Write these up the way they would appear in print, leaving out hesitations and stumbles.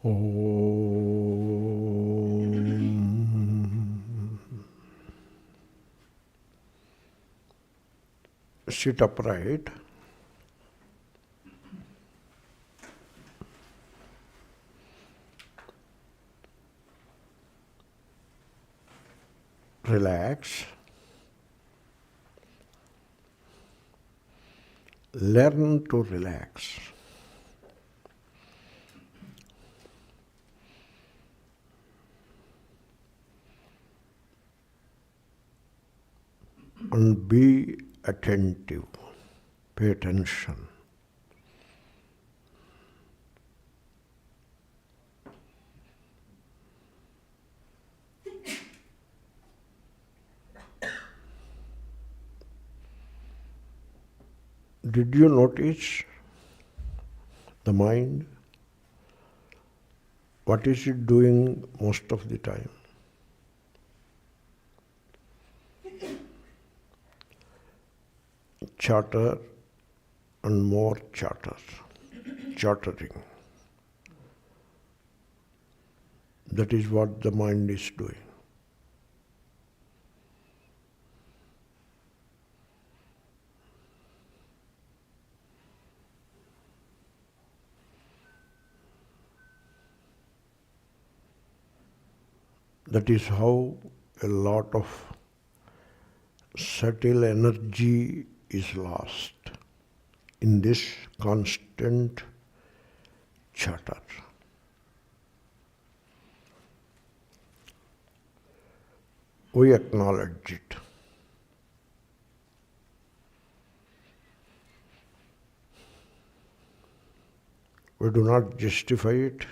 Sit upright. Relax. Learn to relax. And be attentive. Pay attention. Did you notice the mind? What is it doing most of the time? Chatter and more chatter, chattering. That is what the mind is doing. That is how a lot of subtle energy is lost in this constant chatter. We acknowledge it. We do not justify it,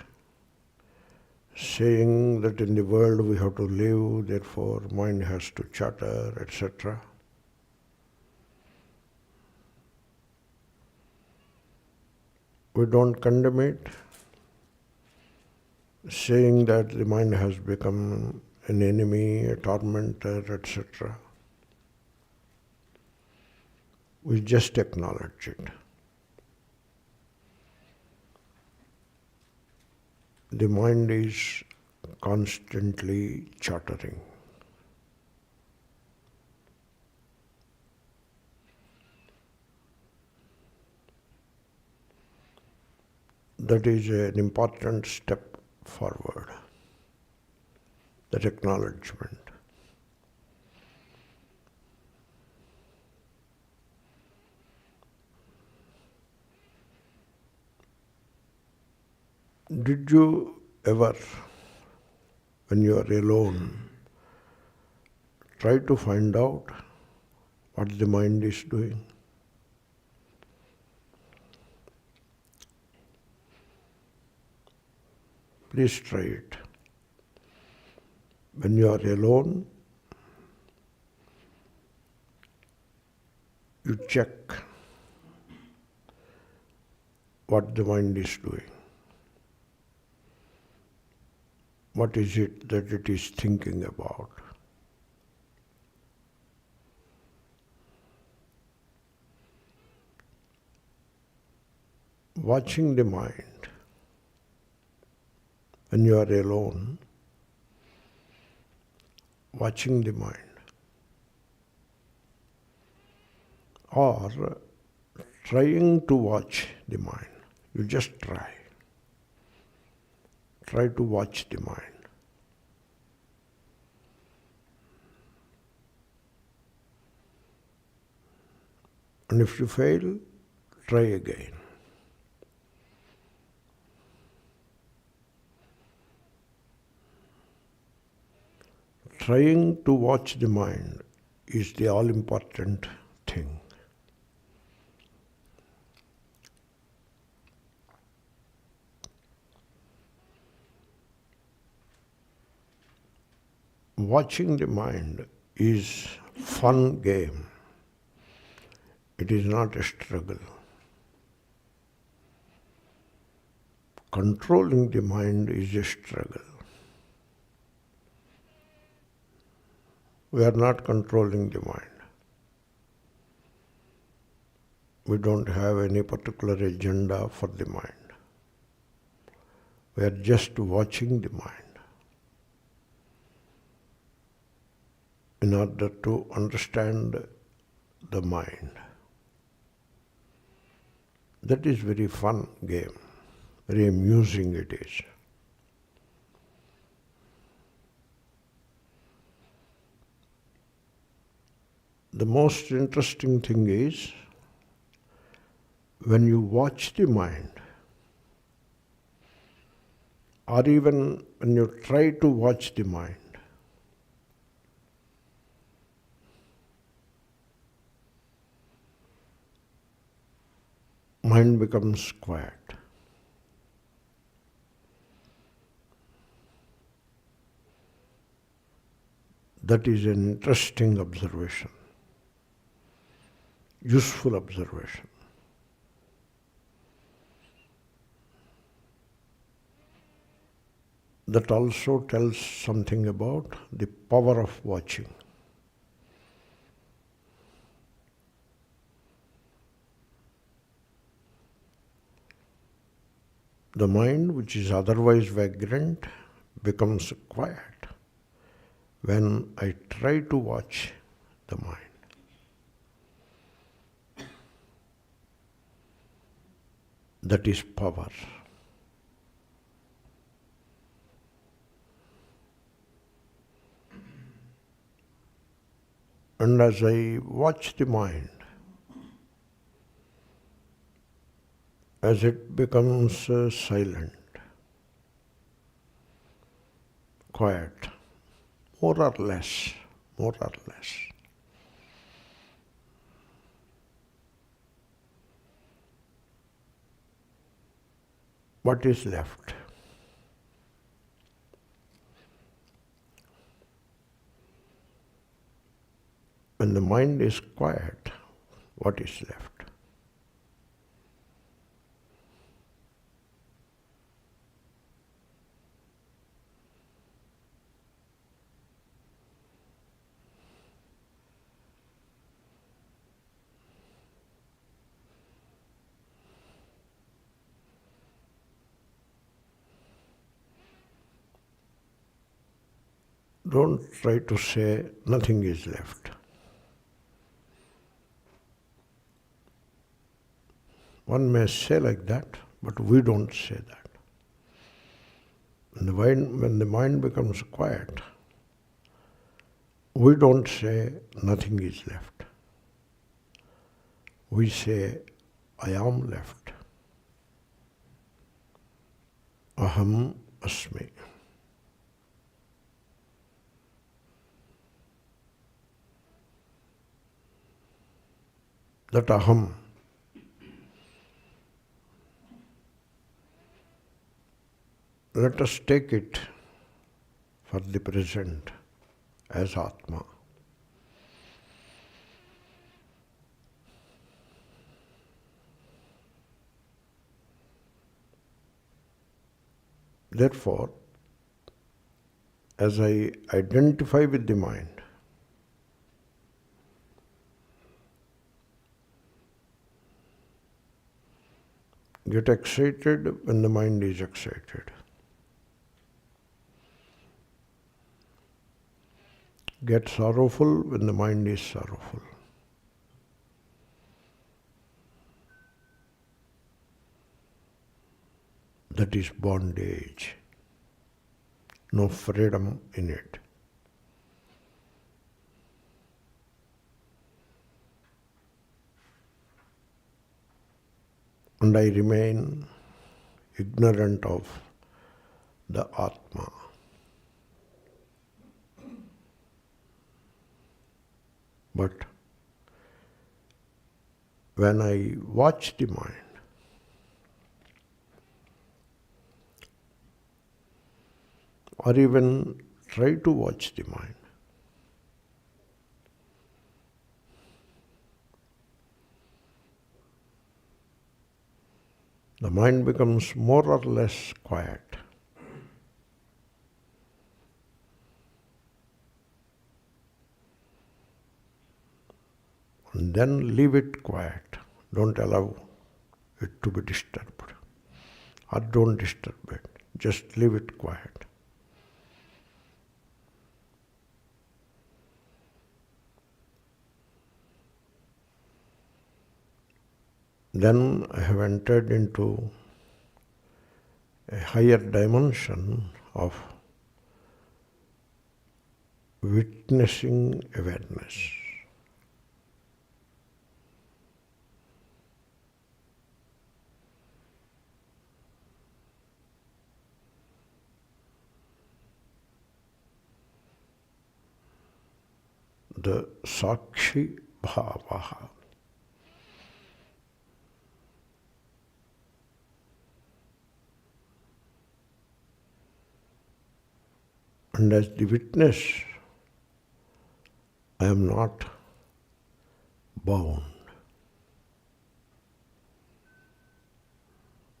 saying that in the world we have to live, therefore mind has to chatter, etc. We don't condemn it, saying that the mind has become an enemy, a tormentor, etc. We just acknowledge it. The mind is constantly chattering. That is an important step forward, that acknowledgement. Did you ever, when you are alone, try to find out what the mind is doing? Please try it. When you are alone, you check what the mind is doing. What is it that it is thinking about? Watching the mind when you are alone, watching the mind, or trying to watch the mind. You just try. Try to watch the mind. And if you fail, try again. Trying to watch the mind is the all-important thing. Watching the mind is fun game. It is not a struggle. Controlling the mind is a struggle. We are not controlling the mind. We don't have any particular agenda for the mind. We are just watching the mind in order to understand the mind. That is very fun game, very amusing it is. The most interesting thing is when you watch the mind, or even when you try to watch the mind, mind becomes quiet. That is an interesting observation, useful observation. That also tells something about the power of watching. The mind, which is otherwise vagrant, becomes quiet when I try to watch the mind. That is power. And as I watch the mind, as it becomes silent, quiet, more or less, what is left? When the mind is quiet, what is left? Don't try to say nothing is left. One may say like that, but we don't say that. When the mind becomes quiet, we don't say nothing is left. We say, I am left. Aham asmi. That aham, let us take it for the present as Atma. Therefore, as I identify with the mind, get excited when the mind is excited. Get sorrowful when the mind is sorrowful. That is bondage. No freedom in it. And I remain ignorant of the Atma. But when I watch the mind, or even try to watch the mind, the mind becomes more or less quiet. And then leave it quiet. Don't allow it to be disturbed. Or don't disturb it. Just leave it quiet. Then I have entered into a higher dimension of witnessing awareness. The Sakshi Bhavaha. And as the witness, I am not bound.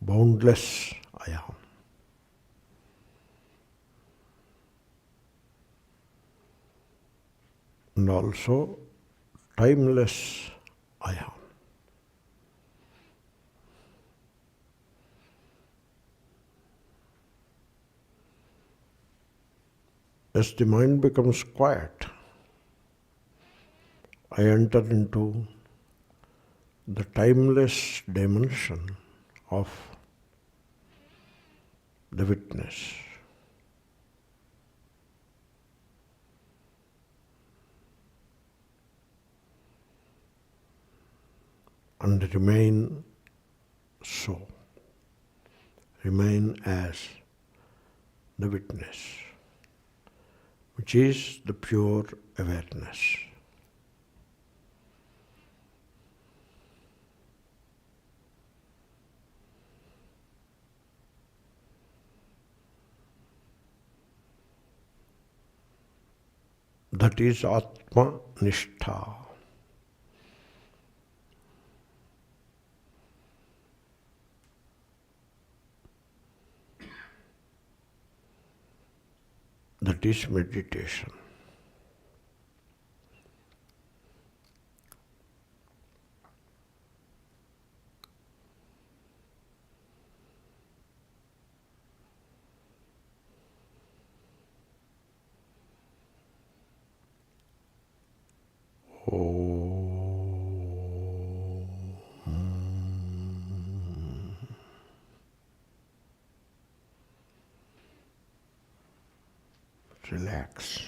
Boundless I am. And also timeless I am. As the mind becomes quiet, I enter into the timeless dimension of the witness. And remain so, remain as the witness, which is the pure awareness. That is Atma Nishtha. That is meditation. Relax.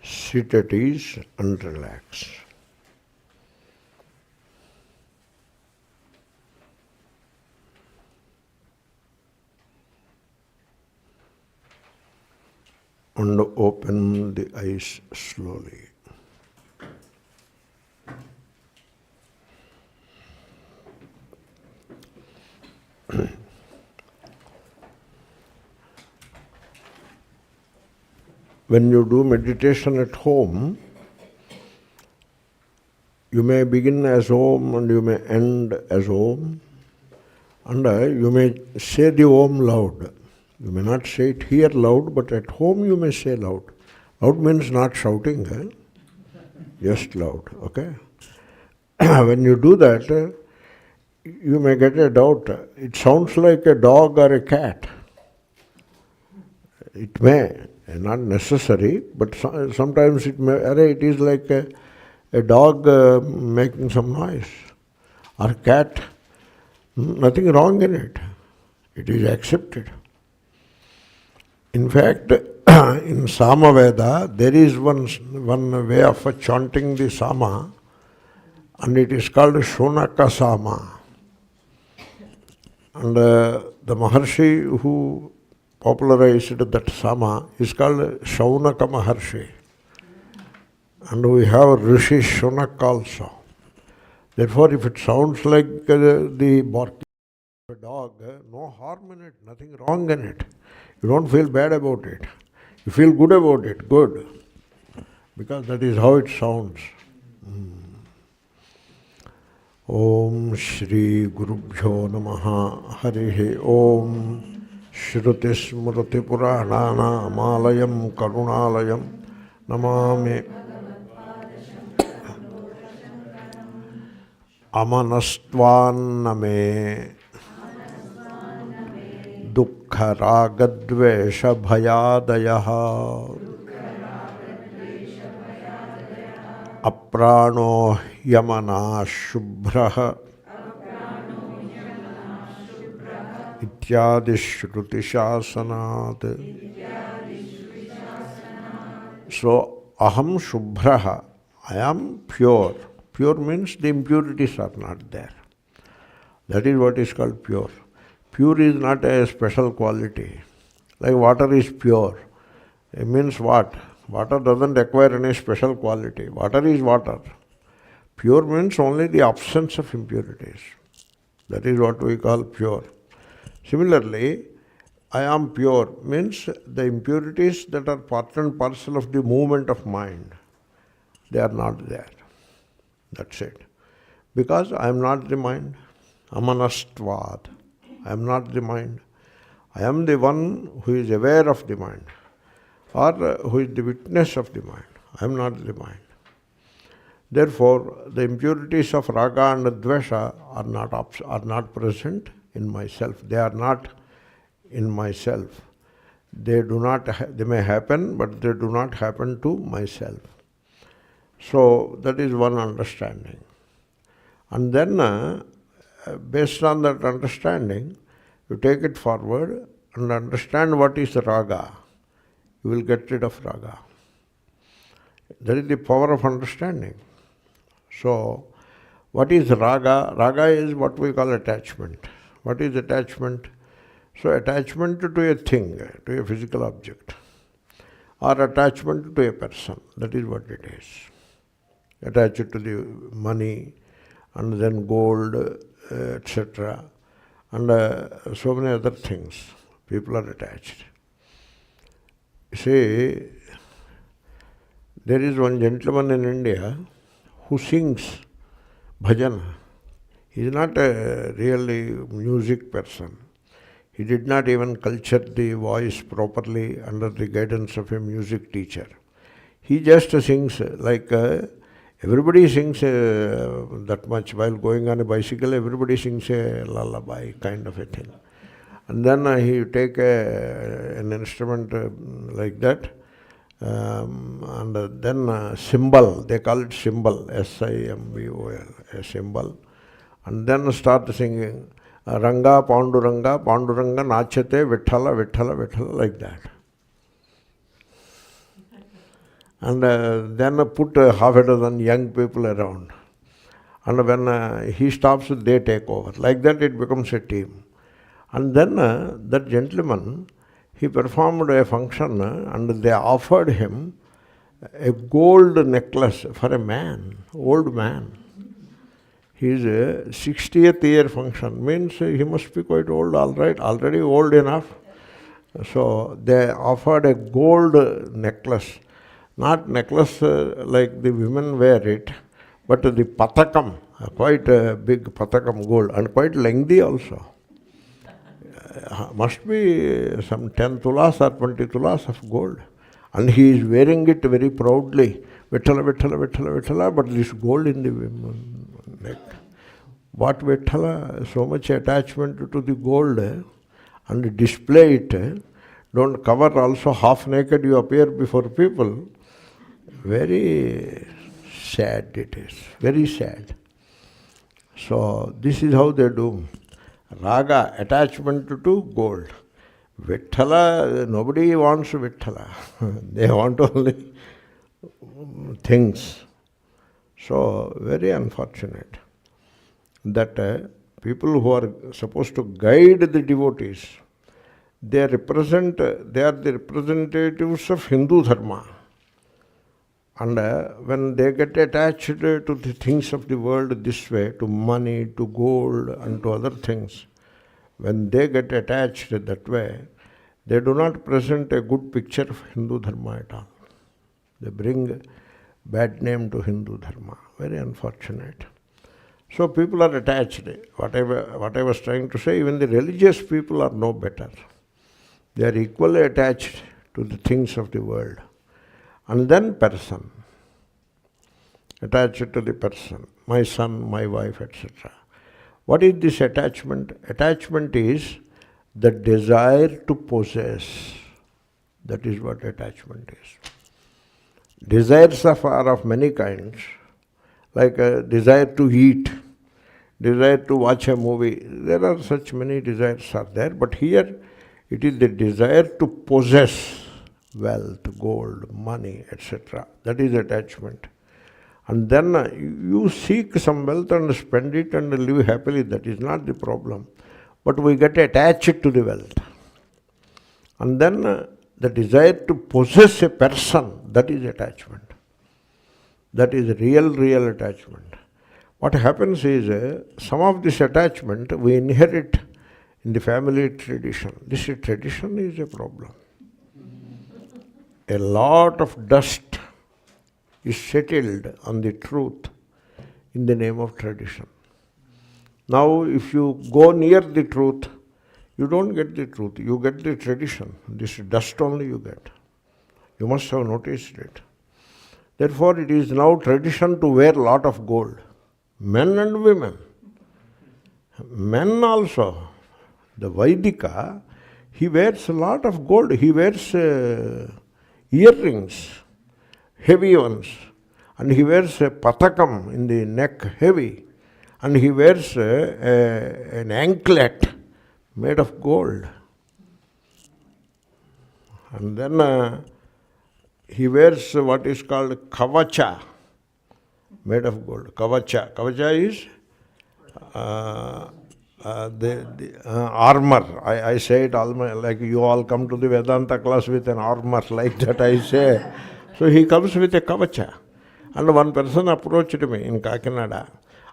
Sit at ease and relax. And open the eyes slowly. When you do meditation at home, you may begin as Om and you may end as Om, and you may say the Om loud. You may not say it here loud, but at home you may say loud. Loud means not shouting, just loud, okay? When you do that, you may get a doubt. It sounds like a dog or a cat. It may, not necessary, but sometimes it may, it is like a dog making some noise, or a cat. Nothing wrong in it. It is accepted. In fact, in Samaveda, there is one way of chanting the Sama, and it is called Shunaka Sama. And the Maharshi who popularized that Sama is called Shaunaka Maharshi. And we have Rishi Shunak also. Therefore, if it sounds like the barking of a dog, no harm in it, nothing wrong in it. You don't feel bad about it. You feel good about it, good. Because that is how it sounds. Om Shri Gurubhyo Namaha Harihi Om Shrutismriti Puranana Malayam Karunalayam Namami amanastvānna me duḥkharāgadveṣabhayādayaḥ aprāṇo hyamanāḥ śubhra ityādi śrutiśāsanāt. So aham śubhra, I am pure. Pure means the impurities are not there. That is what is called pure. Pure is not a special quality. Like water is pure. It means what? Water doesn't acquire any special quality. Water is water. Pure means only the absence of impurities. That is what we call pure. Similarly, I am pure means the impurities that are part and parcel of the movement of mind, they are not there. That's it. Because I am not the mind. Amanastvād. I am not the mind. I am the one who is aware of the mind, or who is the witness of the mind. I am not the mind. Therefore, the impurities of raga and dvesha are not present in myself. They are not in myself. They may happen, but they do not happen to myself. So that is one understanding. And then, based on that understanding, you take it forward and understand what is raga. You will get rid of raga. That is the power of understanding. So, what is raga? Raga is what we call attachment. What is attachment? So, attachment to a thing, to a physical object, or attachment to a person. That is what it is. Attached to the money, and then gold, etc. And so many other things. People are attached. See, there is one gentleman in India who sings bhajan. He is not a really music person. He did not even culture the voice properly under the guidance of a music teacher. He just sings like everybody sings that much. While going on a bicycle, everybody sings a lullaby kind of a thing. And then he take an instrument like that, and then symbol, they call it symbol, S-I-M-B-O-L, a symbol. And then start singing, Ranga, Panduranga, Panduranga, Nachate, Vithala, Vithala, Vithala, like that. And then put half a dozen young people around. And when he stops, they take over. Like that it becomes a team. And then that gentleman, he performed a function and they offered him a gold necklace for a man, old man. His 60th year function means he must be quite old, all right, already old enough. So they offered a gold necklace. Not necklace like the women wear it, but the patakam, quite a big patakam gold, and quite lengthy also. Must be some 10 tulas or 20 tulas of gold. And he is wearing it very proudly. Vithala, Vithala, Vithala, Vithala, but this gold in the neck. What Vithala? So much attachment to the gold and display it. Don't cover also half naked, you appear before people. Very sad it is, very sad. So this is how they do. Raga, attachment to gold. Vithala, nobody wants Vithala. They want only things. So very unfortunate that people who are supposed to guide the devotees, they are the representatives of Hindu Dharma. And when they get attached to the things of the world this way, to money, to gold, and to other things, when they get attached that way, they do not present a good picture of Hindu Dharma at all. They bring bad name to Hindu Dharma. Very unfortunate. So people are attached. What I was trying to say, even the religious people are no better. They are equally attached to the things of the world. And then person. Attached to the person. my son, my wife, etc. What is this attachment? Attachment is the desire to possess. That is what attachment is. Desires are of many kinds, like a desire to eat, desire to watch a movie. There are such many desires are there, but here it is the desire to possess wealth, gold, money, etc. That is attachment. And then you seek some wealth and spend it and live happily. That is not the problem. But we get attached to the wealth. And then the desire to possess a person, that is attachment. That is real attachment. What happens is, some of this attachment we inherit in the family tradition. This tradition is a problem. A lot of dust is settled on the truth in the name of tradition. Now, if you go near the truth, you don't get the truth, you get the tradition. This dust only you get. You must have noticed it. Therefore, it is now tradition to wear a lot of gold. Men and women. Men also. The Vaidika, he wears a lot of gold. He wears earrings, heavy ones. And he wears a patakam in the neck, heavy. And he wears an anklet made of gold. And then he wears what is called kavacha, made of gold. Kavacha. Kavacha is the armor. I say it all like you all come to the Vedanta class with an armor, like that I say. So he comes with a kavacha. And one person approached me in Kakinada.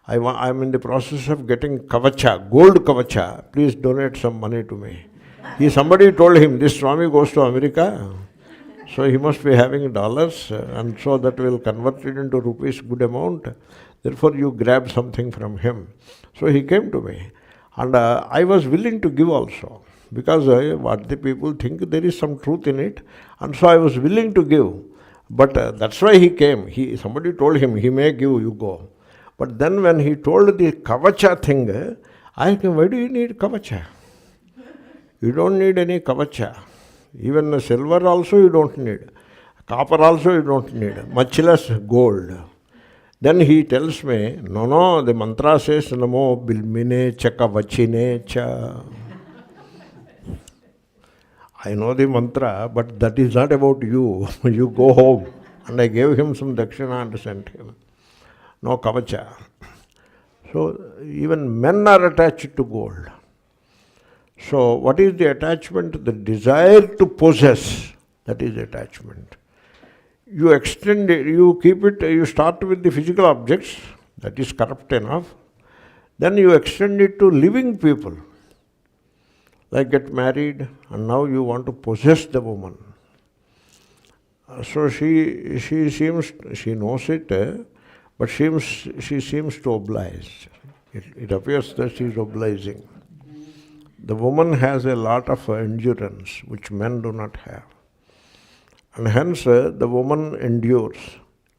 I'm in the process of getting kavacha, gold kavacha. Please donate some money to me. Somebody told him, this Swami goes to America, so he must be having dollars, and so that will convert it into rupees, good amount. Therefore, you grab something from him. So he came to me, and I was willing to give also, because what the people think, there is some truth in it, and so I was willing to give. But that's why he came. Somebody told him, he may give, you go. But then when he told the kavacha thing, I said, why do you need kavacha? You don't need any kavacha. Even silver also you don't need. Copper also you don't need. Much less gold. Then he tells me, no, the mantra says, Namo bilmine cha kavachine cha. I know the mantra, but that is not about you. You go home. And I gave him some dakshina and sent him. No kavacha. So even men are attached to gold. So what is the attachment? The desire to possess. That is attachment. You extend it, you keep it, you start with the physical objects. That is corrupt enough. Then you extend it to living people. Like get married and now you want to possess the woman. So she knows it, but she seems to oblige. It appears that she is obliging. The woman has a lot of endurance, which men do not have. And hence the woman endures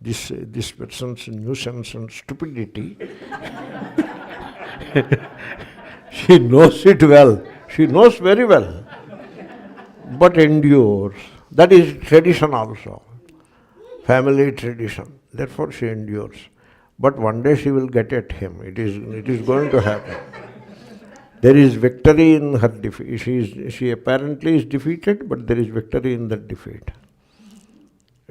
this person's nuisance and stupidity. She knows it well. She knows very well, but endures. That is tradition also, family tradition. Therefore she endures. But one day she will get at him. It is going to happen. There is victory in her defeat. She apparently is defeated, but there is victory in that defeat.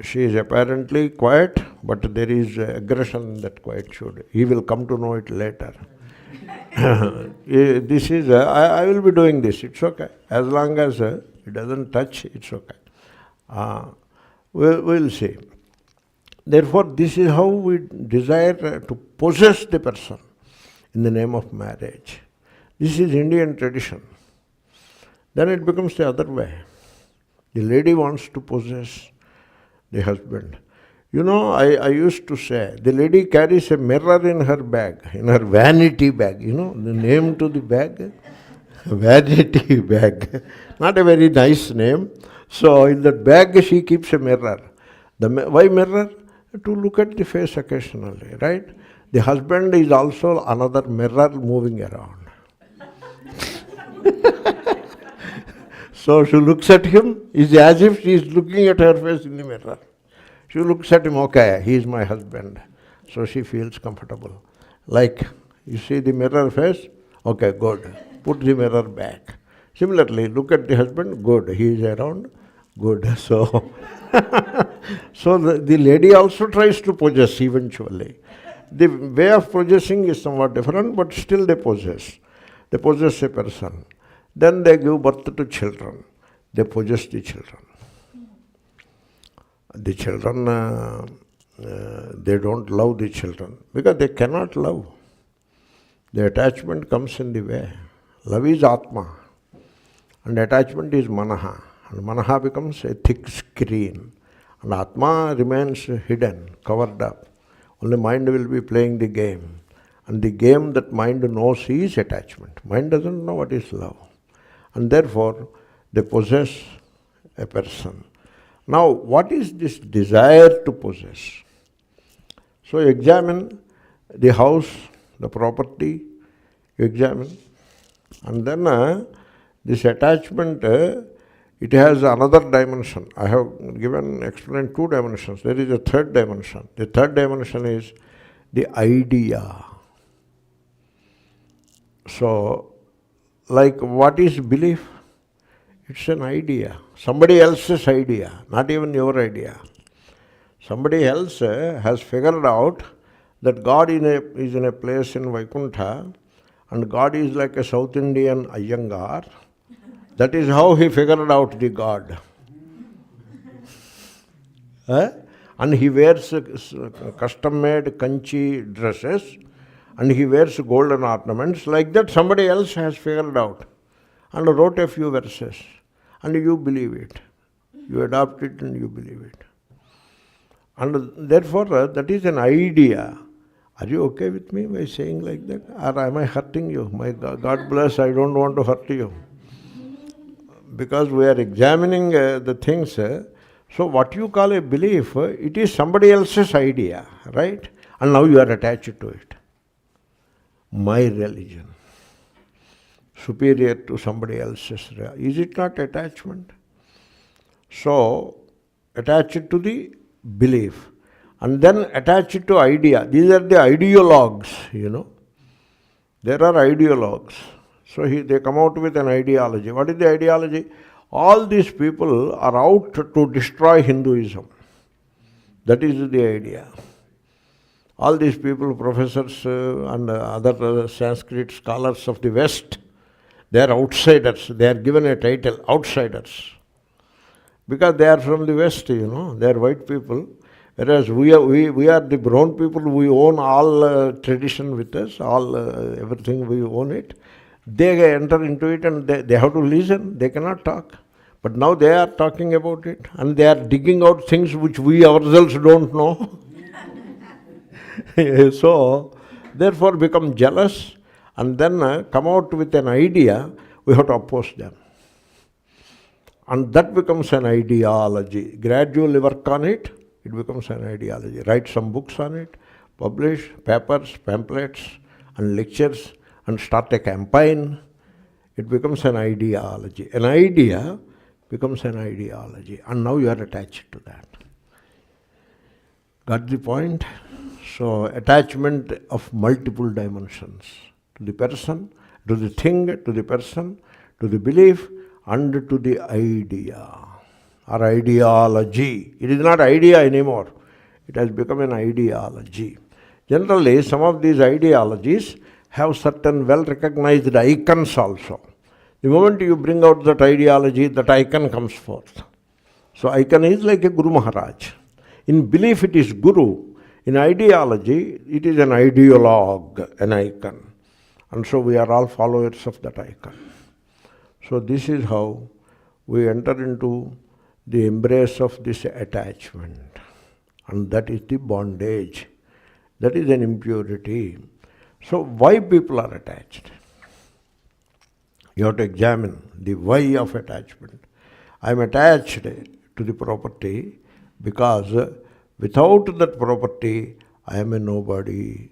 She is apparently quiet, but there is aggression in that quietude. He will come to know it later. This is, I will be doing this, it's okay. As long as it doesn't touch, it's okay. We'll see. Therefore, this is how we desire to possess the person in the name of marriage. This is Indian tradition. Then it becomes the other way. The lady wants to possess the husband. You know, I used to say, the lady carries a mirror in her bag, in her vanity bag. You know, the name to the bag? Vanity bag. Not a very nice name. So in that bag she keeps a mirror. Why mirror? To look at the face occasionally, right? The husband is also another mirror moving around. So she looks at him, it's as if she is looking at her face in the mirror. She looks at him, okay, he is my husband. So she feels comfortable. Like, you see the mirror face, okay, good. Put the mirror back. Similarly, look at the husband, good, he is around, good. So, so the lady also tries to possess eventually. The way of possessing is somewhat different, but still they possess. They possess a person. Then they give birth to children. They possess the children. The children, they don't love the children because they cannot love. The attachment comes in the way. Love is Atma and attachment is Manaha. And Manaha becomes a thick screen. And Atma remains hidden, covered up. Only mind will be playing the game. And the game that mind knows is attachment. Mind doesn't know what is love. And therefore, they possess a person. Now, what is this desire to possess? So you examine the house, the property, you examine. And then this attachment, it has another dimension. I have explained two dimensions. There is a third dimension. The third dimension is the idea. So, like what is belief? It's an idea. Somebody else's idea, not even your idea. Somebody else has figured out that God is in a place in Vaikuntha and God is like a South Indian Iyengar. That is how he figured out the God. And he wears custom-made kanchi dresses and he wears golden ornaments. Like that somebody else has figured out and wrote a few verses. And you believe it. You adopt it and you believe it. And therefore, that is an idea. Are you okay with me by saying like that? Or am I hurting you? My God bless, I don't want to hurt you. Because we are examining the things. So what you call a belief, it is somebody else's idea, right? And now you are attached to it. My religion. Superior to somebody else's. Is it not attachment? So, attached to the belief. And then attached to idea. These are the ideologues, There are ideologues. So they come out with an ideology. What is the ideology? All these people are out to destroy Hinduism. That is the idea. All these people, professors and other Sanskrit scholars of the West, they are outsiders. They are given a title, outsiders. Because they are from the West, they are white people. Whereas we are the brown people, we own all tradition with us, all everything we own it. They enter into it and they have to listen, they cannot talk. But now they are talking about it and they are digging out things which we ourselves don't know. So, therefore become jealous and then come out with an idea, we have to oppose them. And that becomes an ideology. Gradually work on it, it becomes an ideology. Write some books on it, publish papers, pamphlets and lectures and start a campaign. It becomes an ideology. An idea becomes an ideology. And now you are attached to that. Got the point? So, attachment of multiple dimensions. To the person, to the thing, to the person, to the belief, and to the idea or ideology. It is not idea anymore. It has become an ideology. Generally, some of these ideologies have certain well-recognized icons also. The moment you bring out that ideology, that icon comes forth. So, icon is like a Guru Maharaj. In belief, it is Guru. In ideology, it is an ideologue, an icon. And so we are all followers of that icon. So this is how we enter into the embrace of this attachment. And that is the bondage. That is an impurity. So why people are attached? You have to examine the why of attachment. I am attached to the property because without that property, I am a nobody.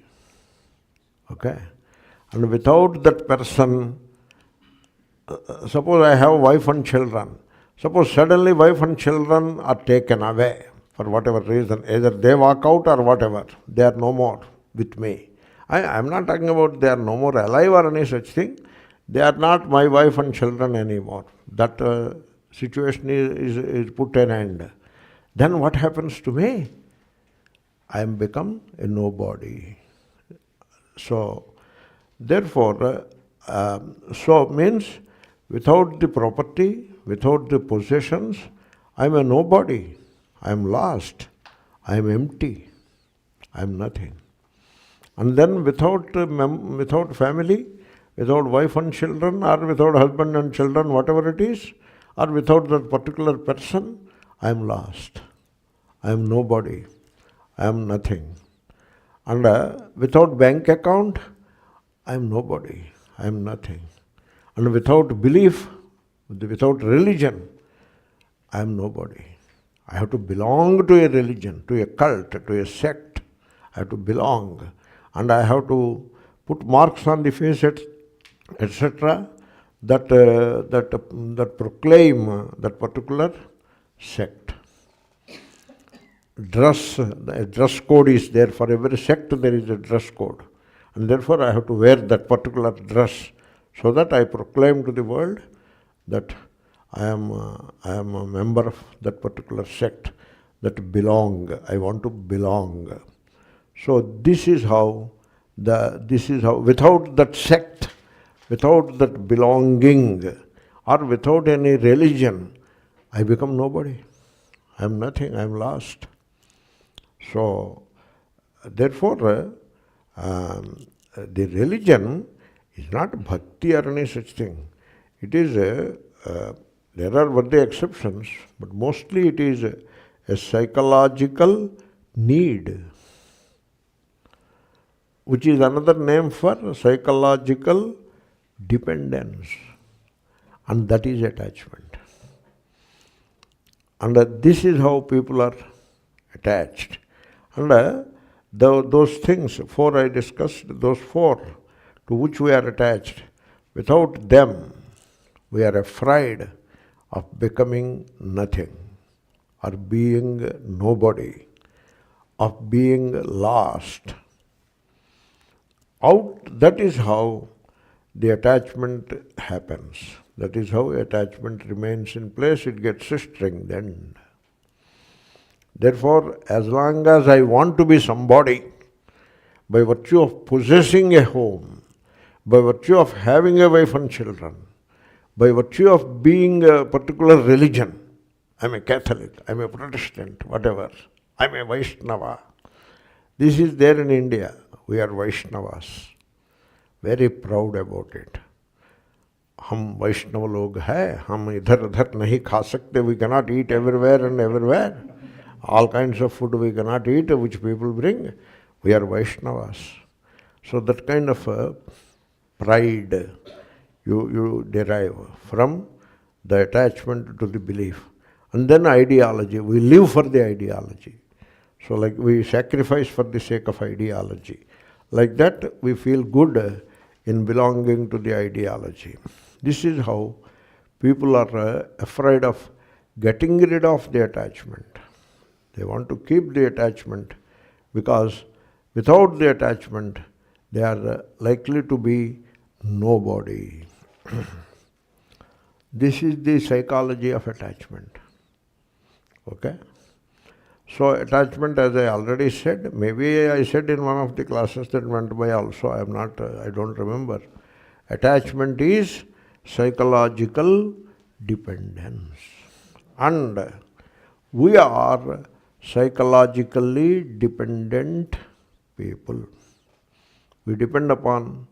Okay? And without that person, suppose I have wife and children. Suppose suddenly wife and children are taken away for whatever reason, either they walk out or whatever, they are no more with me. I am not talking about they are no more alive or any such thing. They are not my wife and children anymore. That situation is put an end. Then what happens to me? I am become a nobody. So, therefore, so means without the property, without the possessions, I am a nobody. I am lost. I am empty. I am nothing. And then without family, without wife and children, or without husband and children, whatever it is, or without that particular person, I am lost. I am nobody. I am nothing. And without bank account, I am nobody. I am nothing. And without belief, without religion, I am nobody. I have to belong to a religion, to a cult, to a sect. I have to belong. And I have to put marks on the face, etc., that proclaim that particular sect. The dress code is there. For every sect there is a dress code. And therefore I have to wear that particular dress so that I proclaim to the world that I am a member of that particular sect, that belong. I want to belong. So this is how without that sect, without that belonging, or without any religion, I become nobody. I am nothing. I am lost. So, therefore, the religion is not bhakti or any such thing. It is there are worthy exceptions, but mostly it is a psychological need, which is another name for psychological dependence, and that is attachment. And this is how people are attached. And those things, four I discussed, those four to which we are attached, without them we are afraid of becoming nothing, or being nobody, of being lost. That is how the attachment happens. That is how attachment remains in place. It gets strengthened. Therefore, as long as I want to be somebody, by virtue of possessing a home, by virtue of having a wife and children, by virtue of being a particular religion, I'm a Catholic, I'm a Protestant, whatever, I'm a Vaishnava. This is there in India. We are Vaishnavas. Very proud about it. हम वैष्णव लोग हैं, हम इधर उधर नहीं खा सकते, we cannot eat everywhere and everywhere. All kinds of food we cannot eat which people bring. We are Vaishnavas. So that kind of pride you derive from the attachment to the belief. And then ideology. We live for the ideology. So like we sacrifice for the sake of ideology. Like that we feel good in belonging to the ideology. This is how people are afraid of getting rid of the attachment. They want to keep the attachment because without the attachment they are likely to be nobody. This is the psychology of attachment. Okay? So attachment, as I already said, maybe I said in one of the classes that went by also, I don't remember. Attachment is psychological dependence. And we are psychologically dependent people. We depend upon,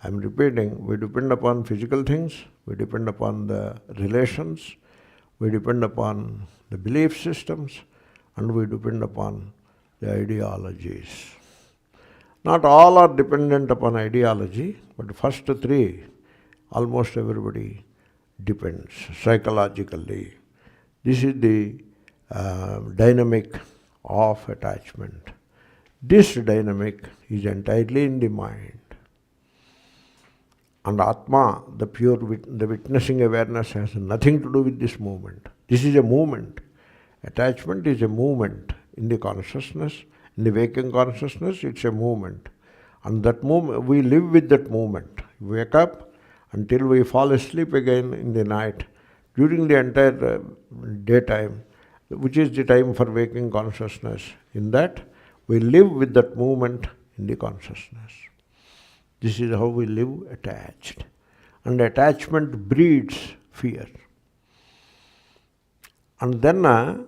I'm repeating, we depend upon physical things, we depend upon the relations, we depend upon the belief systems, and we depend upon the ideologies. Not all are dependent upon ideology, but the first three, almost everybody depends psychologically. This is the dynamic of attachment. This dynamic is entirely in the mind. And Atma, the pure, the witnessing awareness, has nothing to do with this movement. This is a movement. Attachment is a movement in the consciousness. In the waking consciousness, it's a movement. And that movement, we live with that movement. We wake up until we fall asleep again in the night. During the entire daytime, which is the time for waking consciousness, in that we live with that movement in the consciousness. This is how we live attached. And attachment breeds fear. And then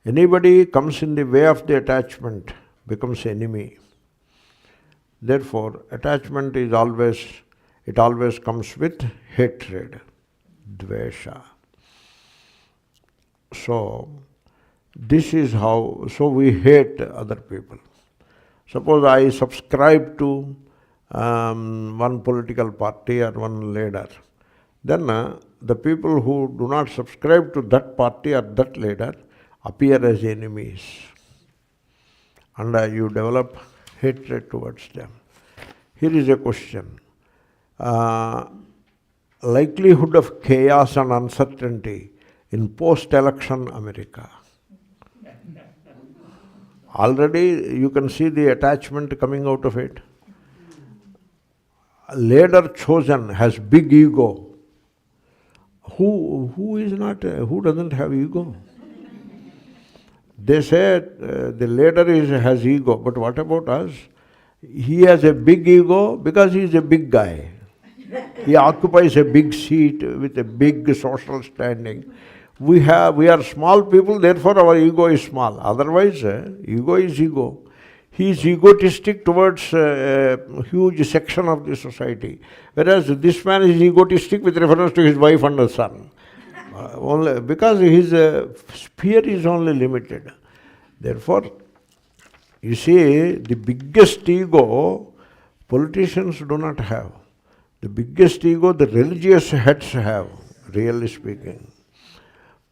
anybody comes in the way of the attachment becomes enemy. Therefore, attachment is always comes with hatred, dvesha. So, this is how, so we hate other people. Suppose I subscribe to one political party or one leader, then the people who do not subscribe to that party or that leader appear as enemies. And you develop hatred towards them. Here is a question. Likelihood of chaos and uncertainty in post-election America. Already you can see the attachment coming out of it. A leader chosen has big ego. Who doesn't have ego? They say the leader has ego, but what about us? He has a big ego because he is a big guy. He occupies a big seat with a big social standing. We are small people, therefore our ego is small. Otherwise, ego is ego. He is egotistic towards a huge section of the society. Whereas this man is egotistic with reference to his wife and the son. Only because his sphere is only limited. Therefore, you see, the biggest ego politicians do not have. The biggest ego the religious heads have, really speaking.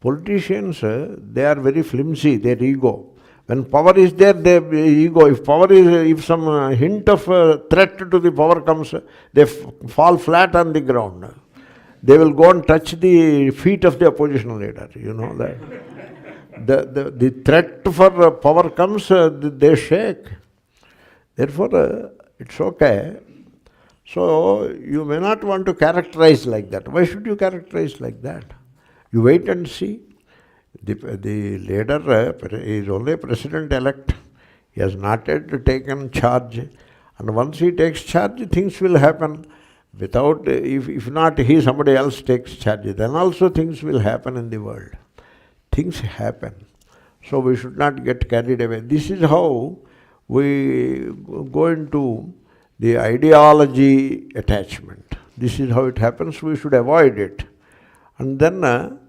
Politicians, they are very flimsy, their ego. When power is there, their ego. If some hint of threat to the power comes, they fall flat on the ground. They will go and touch the feet of the opposition leader. You know that. The threat for power comes, they shake. Therefore, it's okay. So, you may not want to characterize like that. Why should you characterize like that? You wait and see. The leader is only a president-elect. He has not yet taken charge. And once he takes charge, things will happen. Without, if not he, somebody else takes charge. Then also things will happen in the world. Things happen. So we should not get carried away. This is how we go into the ideology attachment. This is how it happens. We should avoid it. And then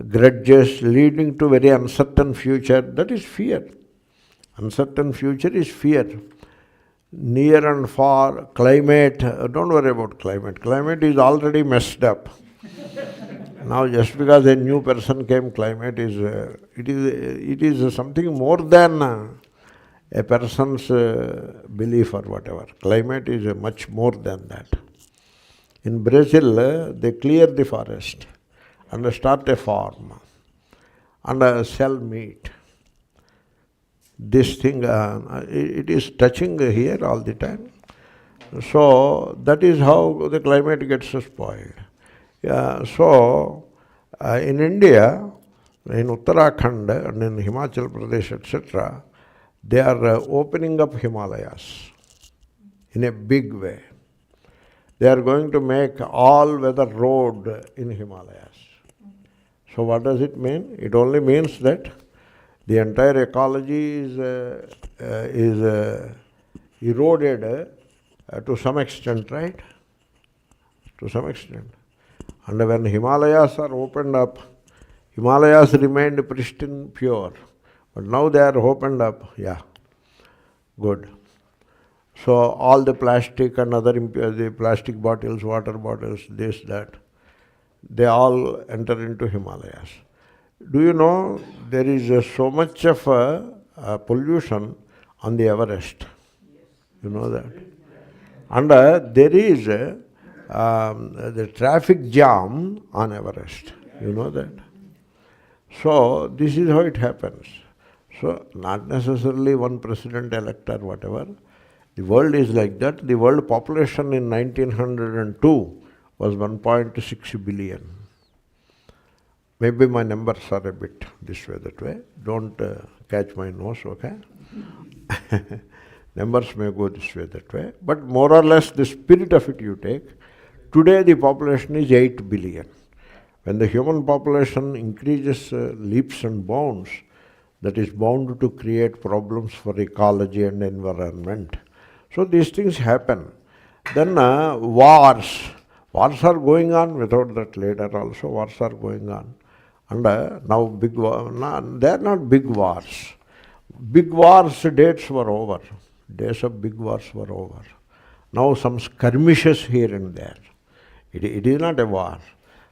grudges leading to very uncertain future, that is fear. Uncertain future is fear. Near and far, climate, don't worry about climate. Climate is already messed up. Now just because a new person came, climate is, it is something more than a person's belief or whatever. Climate is much more than that. In Brazil, they clear the forest and start a farm and sell meat. This thing, it is touching here all the time. So that is how the climate gets spoiled. So in India, in Uttarakhand and in Himachal Pradesh, etc., they are opening up Himalayas in a big way. They are going to make all-weather road in Himalayas. So what does it mean? It only means that the entire ecology is eroded to some extent, right? To some extent. And when Himalayas are opened up, Himalayas remained pristine, pure. But now they are opened up, yeah, good. So all the plastic and other the plastic bottles, water bottles, this, that, they all enter into Himalayas. Do you know there is so much of pollution on the Everest? You know that? And there is the traffic jam on Everest. You know that? So this is how it happens. So not necessarily one president-elect or whatever. The world is like that. The world population in 1902 was 1.6 billion. Maybe my numbers are a bit this way, that way. Don't catch my nose, okay? Numbers may go this way, that way. But more or less the spirit of it you take. Today the population is 8 billion. When the human population increases leaps and bounds, that is bound to create problems for ecology and environment. So these things happen. Then wars. Wars are going on without that later also. Wars are going on. And now big war, they are not big wars. Big wars dates were over. Days of big wars were over. Now some skirmishes here and there. It is not a war.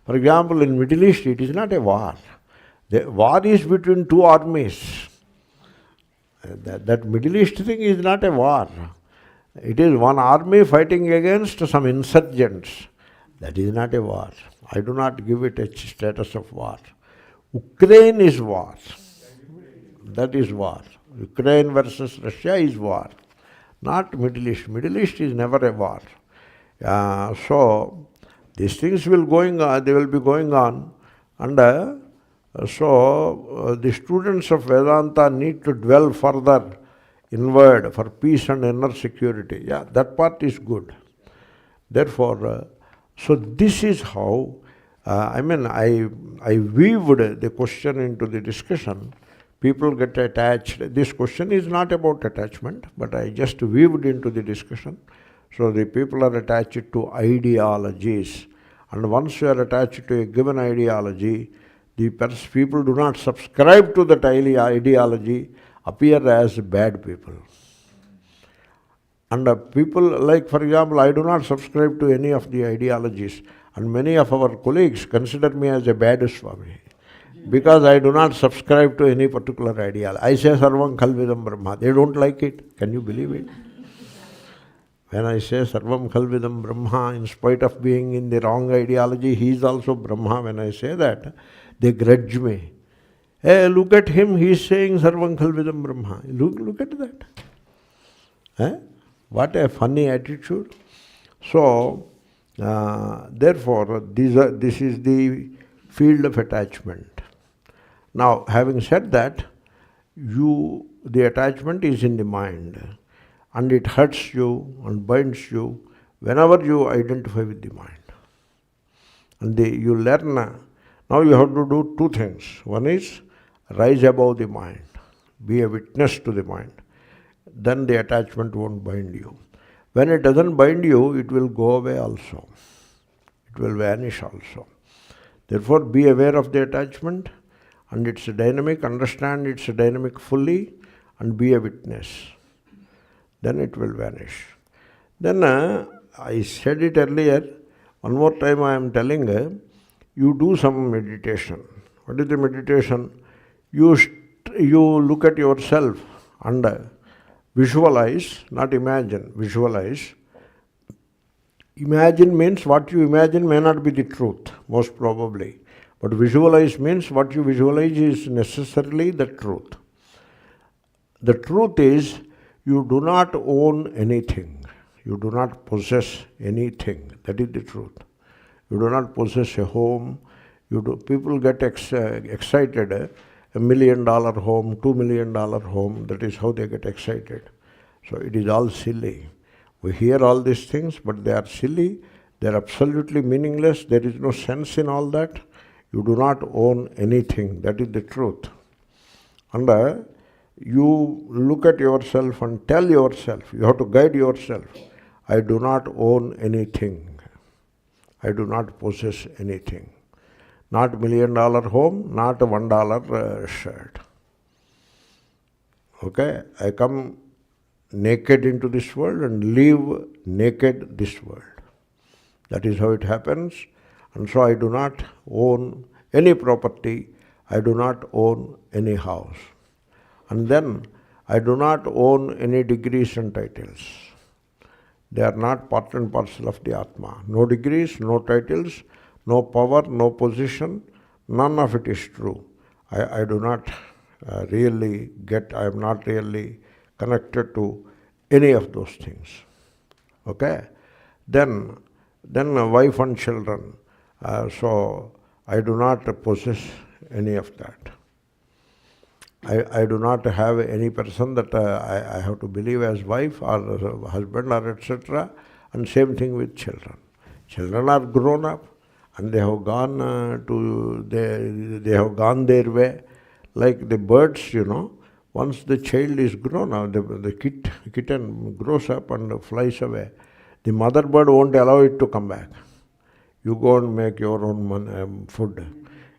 For example, in Middle East, it is not a war. The war is between two armies. That Middle East thing is not a war. It is one army fighting against some insurgents. That is not a war. I do not give it a status of war. Ukraine is war. That is war. Ukraine versus Russia is war. Not Middle East. Middle East is never a war. So these things will they will be going on, and so the students of Vedanta need to dwell further inward for peace and inner security. Yeah, that part is good. Therefore, so this is how, I weaved the question into the discussion. People get attached. This question is not about attachment, but I just weaved into the discussion. So the people are attached to ideologies. And once you are attached to a given ideology, the people do not subscribe to that ideology, appear as bad people. And people, like for example, I do not subscribe to any of the ideologies, and many of our colleagues consider me as a bad Swami, because I do not subscribe to any particular ideology. I say Sarvam Khalvidam Brahma. They don't like it. Can you believe it? When I say Sarvam Khalvidam Brahma, in spite of being in the wrong ideology, he is also Brahma. When I say that, they grudge me. Hey, look at him, he is saying Sarvam Khalvidam Brahma. Look at that. What a funny attitude. So, therefore, this is the field of attachment. Now, having said that, the attachment is in the mind, and it hurts you and binds you whenever you identify with the mind. And you learn, now you have to do two things. One is rise above the mind, be a witness to the mind. Then the attachment won't bind you. When it doesn't bind you, it will go away also. It will vanish also. Therefore, be aware of the attachment and its dynamic, understand its dynamic fully, and be a witness. Then it will vanish. Then I said it earlier, one more time I am telling, you do some meditation. What is the meditation? You look at yourself and visualize, not imagine, visualize. Imagine means what you imagine may not be the truth, most probably. But visualize means what you visualize is necessarily the truth. The truth is, you do not own anything. You do not possess anything. That is the truth. You do not possess a home. People get excited. $1 million home, $2 million home, that is how they get excited. So it is all silly. We hear all these things, but they are silly. They are absolutely meaningless. There is no sense in all that. You do not own anything. That is the truth. And you look at yourself and tell yourself, you have to guide yourself, I do not own anything. I do not possess anything. Not $1 million home, not a $1 shirt. Okay? I come naked into this world and leave naked this world. That is how it happens. And so I do not own any property. I do not own any house. And then I do not own any degrees and titles. They are not part and parcel of the Atma. No degrees, no titles, no power, no position, none of it is true. I do not really get, I am not really connected to any of those things. Okay? Then a wife and children. So I do not possess any of that. I do not have any person that I have to believe as wife or husband or etc. And same thing with children. Children are grown up and they have gone they have gone their way. Like the birds, once the child is grown up, the kitten grows up and flies away. The mother bird won't allow it to come back. You go and make your own food.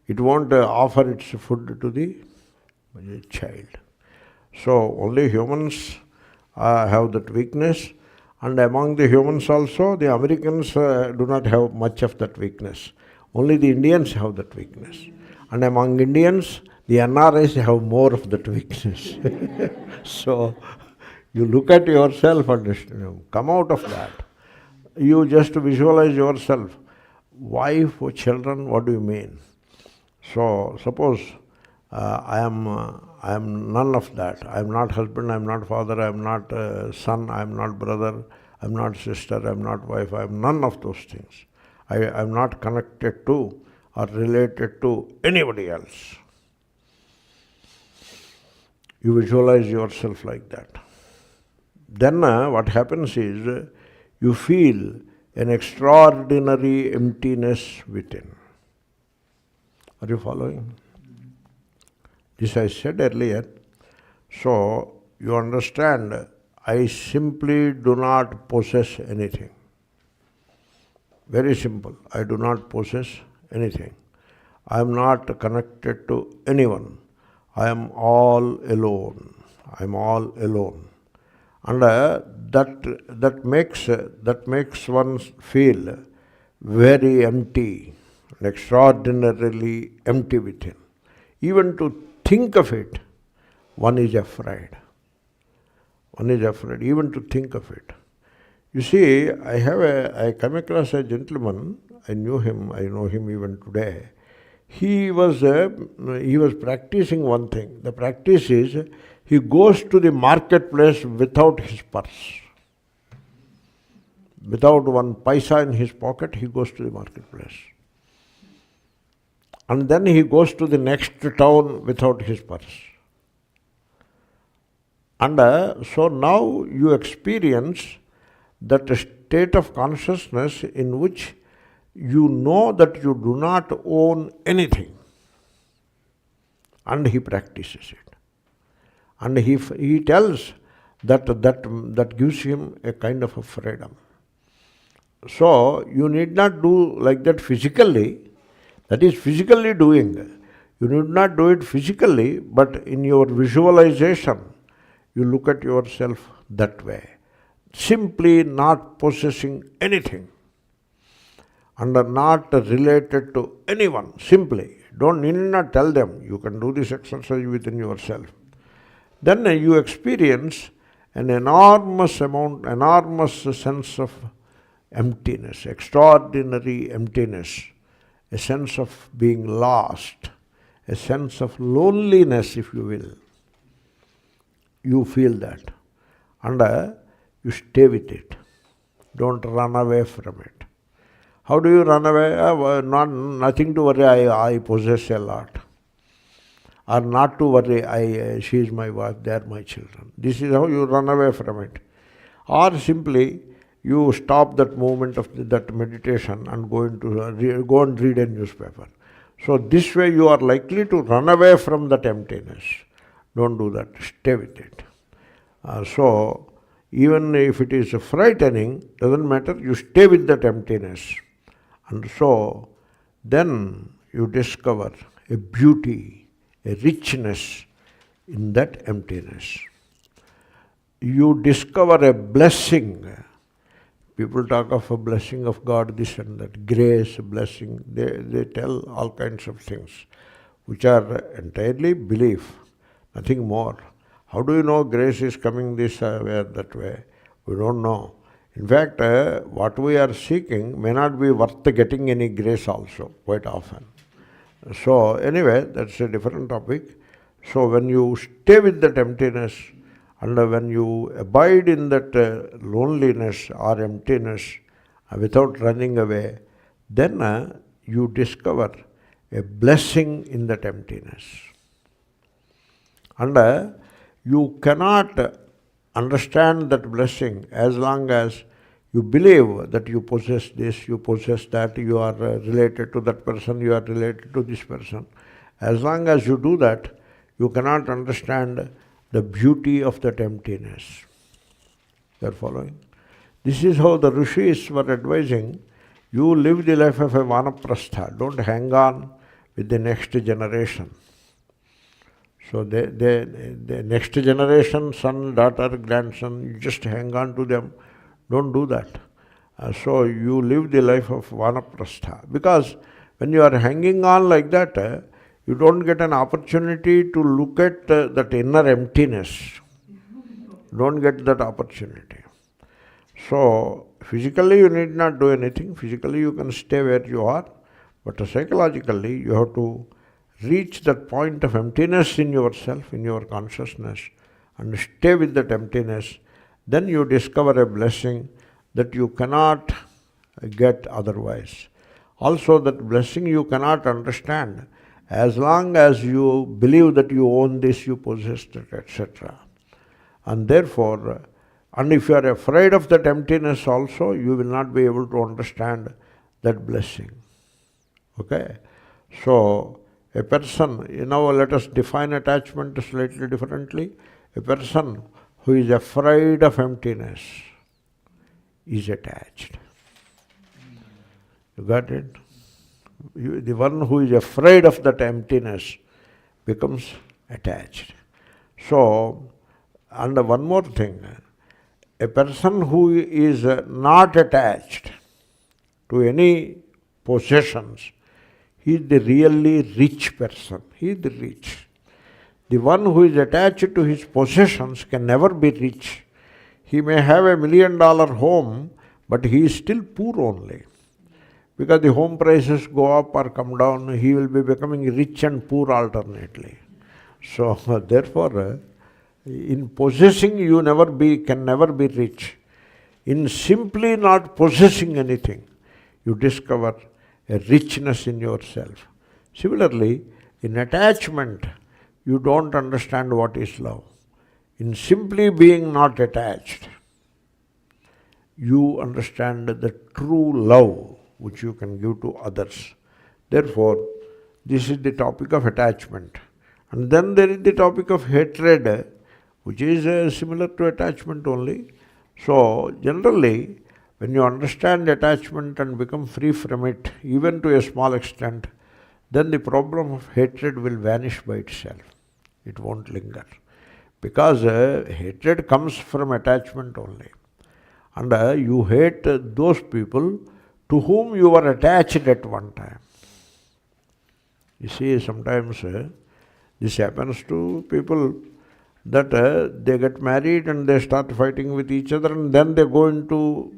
It won't offer its food to the child. So only humans have that weakness, and among the humans also, the Americans do not have much of that weakness. Only the Indians have that weakness. And among Indians, the NRIs have more of that weakness. So you look at yourself and come out of that. You just visualize yourself. Wife, children, what do you mean? So suppose I am none of that. I am not husband, I am not father, I am not son, I am not brother, I am not sister, I am not wife, I am none of those things. I am not connected to or related to anybody else. You visualize yourself like that. Then what happens is you feel an extraordinary emptiness within. Are you following? This I said earlier. So you understand, I simply do not possess anything. Very simple. I do not possess anything. I am not connected to anyone. I am all alone. I am all alone. And that makes one feel very empty, extraordinarily empty within. Even to think of it, one is afraid. One is afraid, even to think of it. You see, I come across a gentleman, I know him even today. He was practicing one thing. The practice is, he goes to the marketplace without his purse. Without one paisa in his pocket, he goes to the marketplace. And then he goes to the next town without his purse. And so now you experience that state of consciousness in which you know that you do not own anything. And he practices it. And he tells that gives him a kind of a freedom. So you need not do like that physically. That is physically doing. You need not do it physically, but in your visualization, you look at yourself that way. Simply not possessing anything. And are not related to anyone. Simply. You need not tell them. You can do this exercise within yourself. Then you experience an enormous sense of emptiness, extraordinary emptiness, a sense of being lost, a sense of loneliness, if you will. You feel that. And you stay with it. Don't run away from it. How do you run away? Nothing to worry, I possess a lot. Or not to worry, she is my wife, they are my children. This is how you run away from it. Or simply, you stop that movement of that meditation and go and read a newspaper. So this way you are likely to run away from that emptiness. Don't do that. Stay with it. So even if it is frightening, doesn't matter, you stay with that emptiness. And so then you discover a beauty, a richness in that emptiness. You discover a blessing. People talk of a blessing of God, this and that, grace, blessing. They tell all kinds of things, which are entirely belief, nothing more. How do you know grace is coming this way or that way? We don't know. In fact, what we are seeking may not be worth getting any grace also, quite often. So anyway, that's a different topic. So when you stay with that emptiness, and when you abide in that loneliness or emptiness without running away, then you discover a blessing in that emptiness. And you cannot understand that blessing as long as you believe that you possess this, you possess that, you are related to that person, you are related to this person. As long as you do that, you cannot understand the beauty of that emptiness. You are following? This is how the rishis were advising, you live the life of a vanaprastha, don't hang on with the next generation. So the next generation, son, daughter, grandson, you just hang on to them. Don't do that. So you live the life of vanaprastha. Because when you are hanging on like that, you don't get an opportunity to look at that inner emptiness. Don't get that opportunity. So physically you need not do anything. Physically you can stay where you are. But psychologically you have to reach that point of emptiness in yourself, in your consciousness, and stay with that emptiness. Then you discover a blessing that you cannot get otherwise. Also that blessing you cannot understand as long as you believe that you own this, you possess that, etc. And therefore, and if you are afraid of that emptiness also, you will not be able to understand that blessing. Okay? So, a person, now let us define attachment slightly differently. A person who is afraid of emptiness is attached. You got it? The one who is afraid of that emptiness becomes attached. So, and one more thing, a person who is not attached to any possessions, he is the really rich person. He is the rich. The one who is attached to his possessions can never be rich. He may have $1 million home, but he is still poor only. Because the home prices go up or come down, he will be becoming rich and poor alternately. So therefore, in possessing you can never be rich. In simply not possessing anything, you discover a richness in yourself. Similarly, in attachment, you don't understand what is love. In simply being not attached, you understand the true love which you can give to others. Therefore, this is the topic of attachment. And then there is the topic of hatred, which is similar to attachment only. So, generally, when you understand attachment and become free from it, even to a small extent, then the problem of hatred will vanish by itself. It won't linger. Because hatred comes from attachment only. And you hate those people to whom you were attached at one time. You see, sometimes this happens to people that they get married and they start fighting with each other and then they go into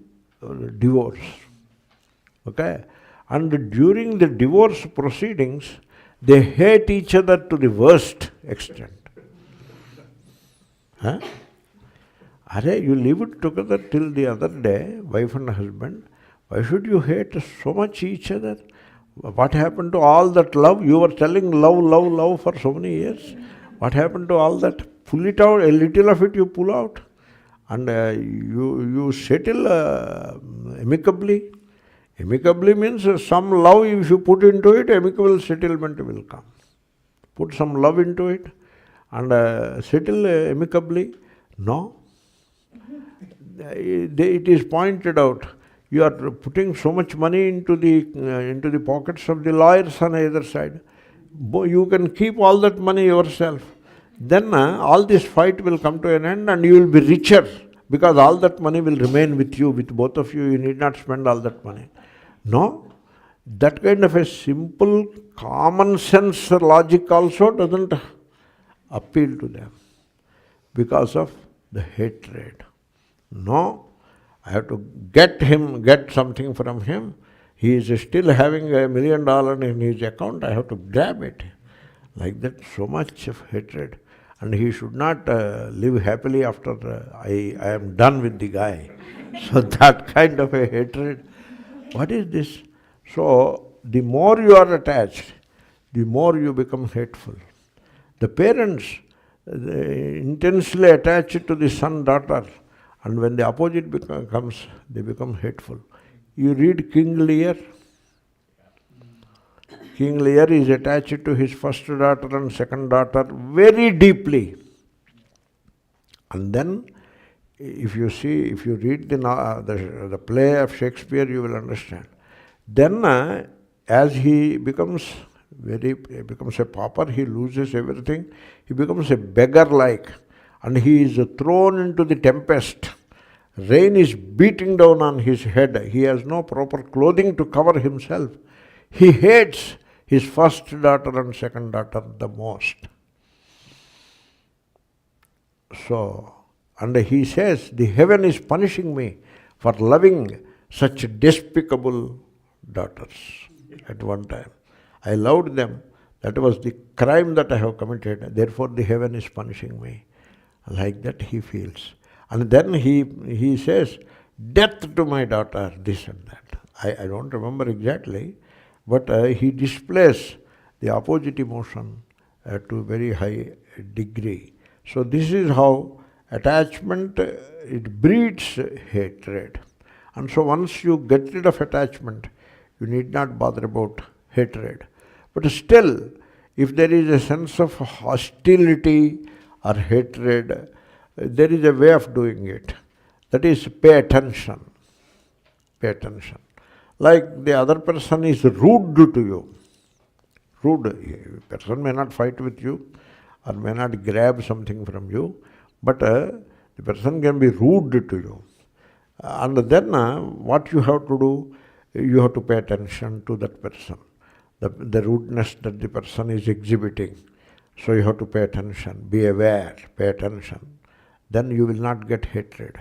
divorce. Okay? And during the divorce proceedings, they hate each other to the worst extent. Huh? You lived together till the other day, wife and husband. Why should you hate so much each other? What happened to all that love? You were telling love, love, love for so many years. What happened to all that? Pull it out, a little of it you pull out. And you settle amicably. Amicably means some love, if you put into it, amicable settlement will come. Put some love into it and settle amicably. No. It is pointed out. You are putting so much money into the pockets of the lawyers on either side. You can keep all that money yourself. Then all this fight will come to an end and you will be richer because all that money will remain with you, with both of you. You need not spend all that money. No. That kind of a simple, common sense logic also doesn't appeal to them because of the hatred. No. I have to get something from him. He is still having $1 million in his account, I have to grab it. Like that, so much of hatred. And he should not live happily after I am done with the guy. So that kind of a hatred. What is this? So the more you are attached, the more you become hateful. The parents intensely attached to the son, daughter, and when the opposite comes, they become hateful. You read King Lear. King Lear is attached to his first daughter and second daughter very deeply. And then, if you read the play of Shakespeare, you will understand. Then, as he becomes a pauper, he loses everything. He becomes a beggar-like, and he is thrown into the tempest. Rain is beating down on his head. He has no proper clothing to cover himself. He hates his first daughter and second daughter the most. So, and he says, the heaven is punishing me for loving such despicable daughters at one time. I loved them. That was the crime that I have committed. Therefore, the heaven is punishing me. Like that he feels. And then he says, death to my daughter, this and that. I don't remember exactly, but he displays the opposite emotion to a very high degree. So this is how attachment, it breeds hatred. And so once you get rid of attachment, you need not bother about hatred. But still, if there is a sense of hostility or hatred, there is a way of doing it. That is, pay attention. Pay attention. Like the other person is rude to you. Rude. A person may not fight with you or may not grab something from you, but the person can be rude to you. And then what you have to do, you have to pay attention to that person. The rudeness that the person is exhibiting. So you have to pay attention, be aware, pay attention. Then you will not get hatred.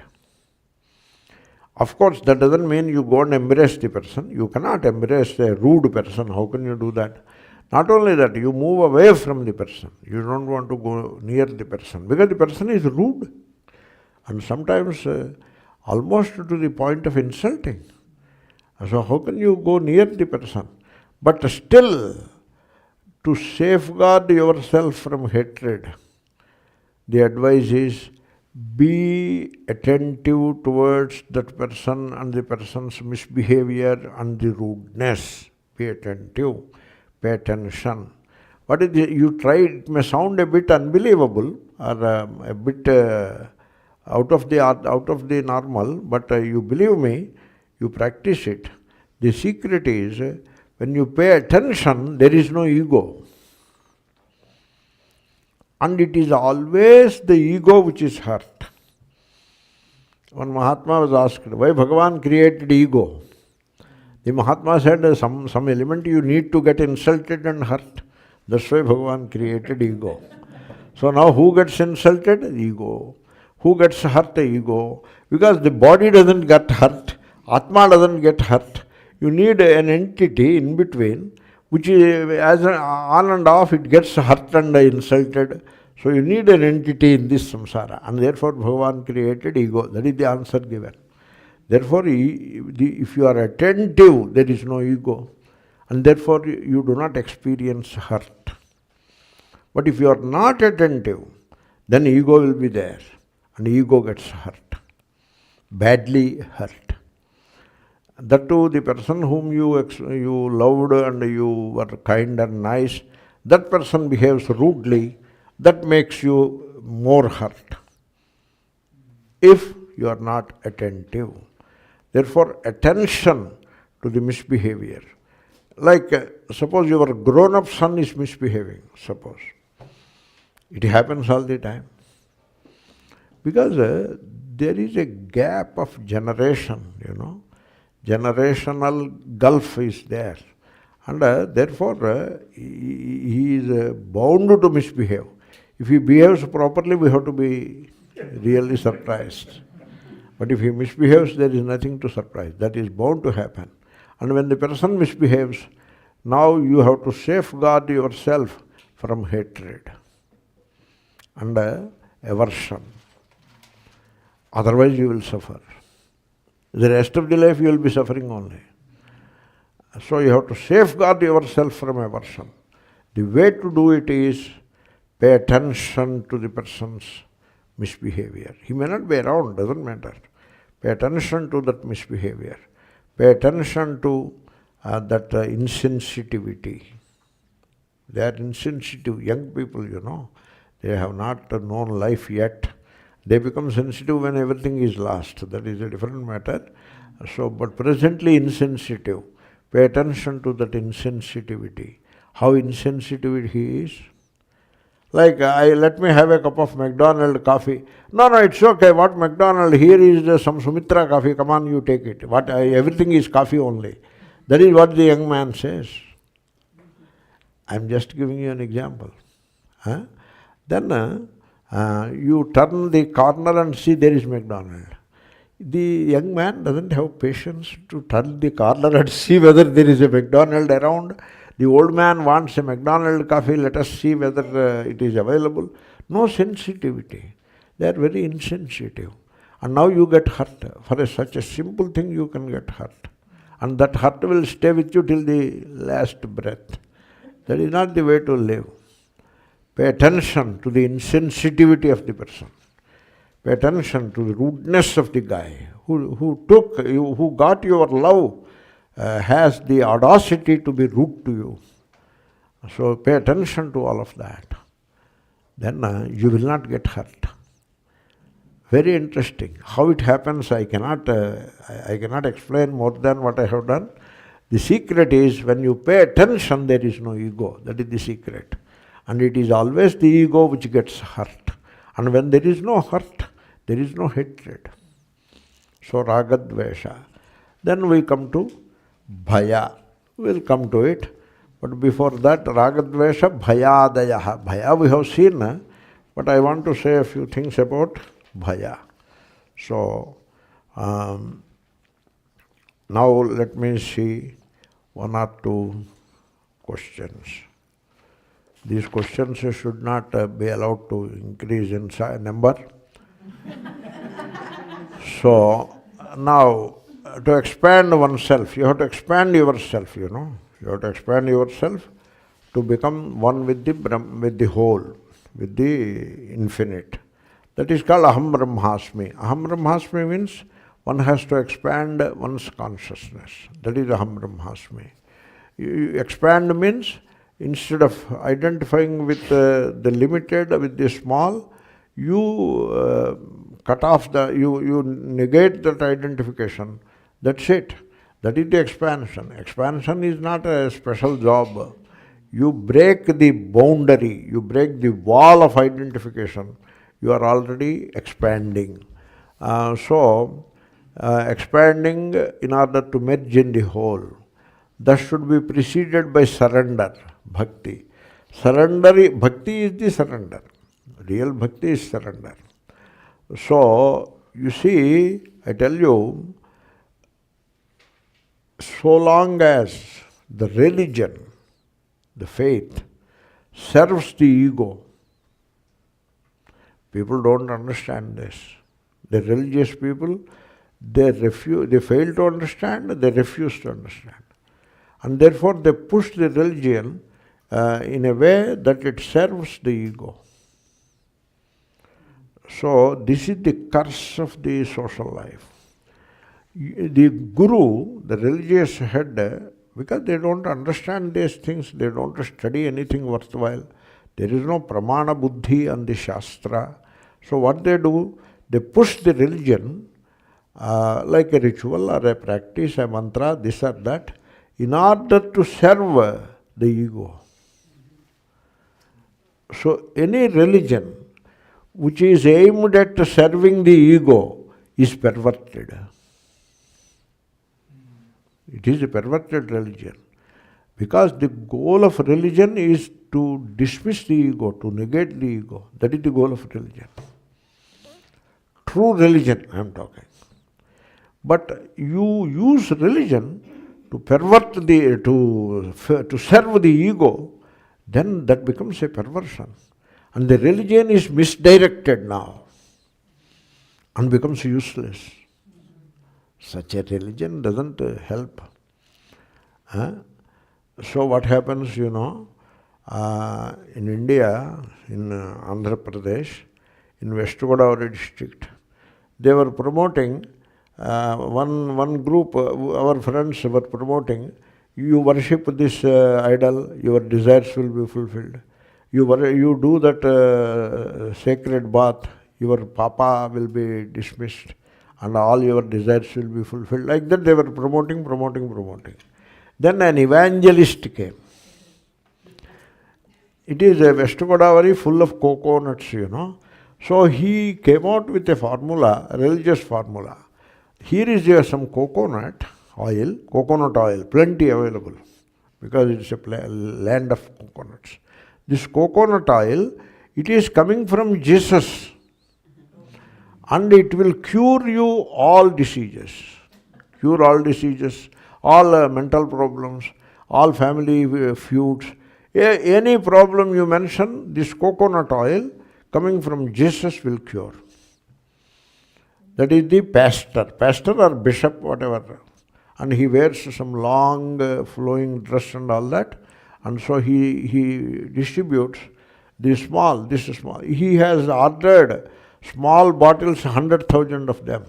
Of course, that doesn't mean you go and embrace the person. You cannot embrace a rude person. How can you do that? Not only that, you move away from the person. You don't want to go near the person because the person is rude. And sometimes almost to the point of insulting. So how can you go near the person? But still, to safeguard yourself from hatred, the advice is be attentive towards that person and the person's misbehavior and the rudeness. Be attentive, pay attention. What is it? You try, it may sound a bit unbelievable or a bit out of the normal, but you believe me, you practice it. The secret is, when you pay attention, there is no ego. And it is always the ego which is hurt. One Mahatma was asked, why Bhagavan created ego? The Mahatma said, some element you need to get insulted and hurt. That's why Bhagavan created ego. So now who gets insulted? Ego. Who gets hurt? Ego. Because the body doesn't get hurt, Atma doesn't get hurt. You need an entity in between, which is, as on and off, it gets hurt and insulted. So you need an entity in this samsara. And therefore Bhagavan created ego. That is the answer given. Therefore, if you are attentive, there is no ego. And therefore you do not experience hurt. But if you are not attentive, then ego will be there. And ego gets hurt. Badly hurt. That too, the person whom you loved and you were kind and nice, that person behaves rudely, that makes you more hurt. If you are not attentive. Therefore, attention to the misbehavior. Like, suppose your grown-up son is misbehaving, suppose. It happens all the time. Because there is a gap of generation, Generational gulf is there. And therefore, he is bound to misbehave. If he behaves properly, we have to be really surprised. But if he misbehaves, there is nothing to surprise. That is bound to happen. And when the person misbehaves, now you have to safeguard yourself from hatred and aversion. Otherwise you will suffer. The rest of the life you will be suffering only. So you have to safeguard yourself from aversion. The way to do it is pay attention to the person's misbehavior. He may not be around, doesn't matter. Pay attention to that misbehavior. Pay attention to that insensitivity. They are insensitive, young people, They have not known life yet. They become sensitive when everything is lost. That is a different matter. So, but presently insensitive. Pay attention to that insensitivity. How insensitive he is. Like, let me have a cup of McDonald's coffee. No, it's okay. What McDonald's? Here is some Sumitra coffee. Come on, you take it. Everything is coffee only. That is what the young man says. I am just giving you an example. Then you turn the corner and see there is McDonald's. The young man doesn't have patience to turn the corner and see whether there is a McDonald's around. The old man wants a McDonald's coffee, let us see whether it is available. No sensitivity. They are very insensitive. And now you get hurt. For such a simple thing you can get hurt. And that hurt will stay with you till the last breath. That is not the way to live. Pay attention to the insensitivity of the person. Pay attention to the rudeness of the guy who got your love, has the audacity to be rude to you. So pay attention to all of that. Then you will not get hurt. Very interesting. How it happens, I cannot explain more than what I have done. The secret is when you pay attention, there is no ego. That is the secret. And it is always the ego which gets hurt. And when there is no hurt, there is no hatred. So ragadvesha. Then we come to bhaya. We will come to it. But before that, ragadveṣabhayādayaḥ. Bhaya we have seen, but I want to say a few things about bhaya. So, now let me see one or two questions. These questions should not be allowed to increase in number. So, now, to expand oneself, you have to expand yourself, You have to expand yourself to become one with the whole, with the infinite. That is called aham brahmasmi. Aham brahmasmi means one has to expand one's consciousness. That is aham brahmasmi. You expand means instead of identifying with the limited, with the small, you cut off you negate that identification. That's it. That is the expansion. Expansion is not a special job. You break the boundary, you break the wall of identification. You are already expanding. Expanding in order to merge in the whole. That should be preceded by surrender, bhakti. Bhakti is the surrender. Real bhakti is surrender. So, you see, I tell you, so long as the religion, the faith, serves the ego, people don't understand this. The religious people, they fail to understand, they refuse to understand. And therefore they push the religion in a way that it serves the ego. So this is the curse of the social life. The guru, the religious head, because they don't understand these things, they don't study anything worthwhile. There is no pramāṇa buddhi on the shastra. So what they do, they push the religion like a ritual or a practice, a mantra, this or that, in order to serve the ego. So any religion which is aimed at serving the ego is perverted. It is a perverted religion. Because the goal of religion is to dismiss the ego, to negate the ego. That is the goal of religion. True religion, I am talking. But you use religion to pervert to serve the ego, then that becomes a perversion. And the religion is misdirected now and becomes useless. Such a religion doesn't help. So what happens, in India, in Andhra Pradesh, in West Godavari district, they were promoting, one group, our friends were promoting, you worship this idol, your desires will be fulfilled. You do that sacred bath, your papa will be dismissed and all your desires will be fulfilled. Like that they were promoting. Then an evangelist came. It is a West Godavari full of coconuts, So he came out with a formula, a religious formula. Here is some coconut oil, plenty available, because it's a land of coconuts. This coconut oil, it is coming from Jesus, and it will cure you all diseases, all mental problems, all family feuds. Any problem you mention, this coconut oil coming from Jesus will cure. That is the pastor or bishop, whatever. And he wears some long flowing dress and all that. And so he distributes this small. He has ordered small bottles, 100,000 of them,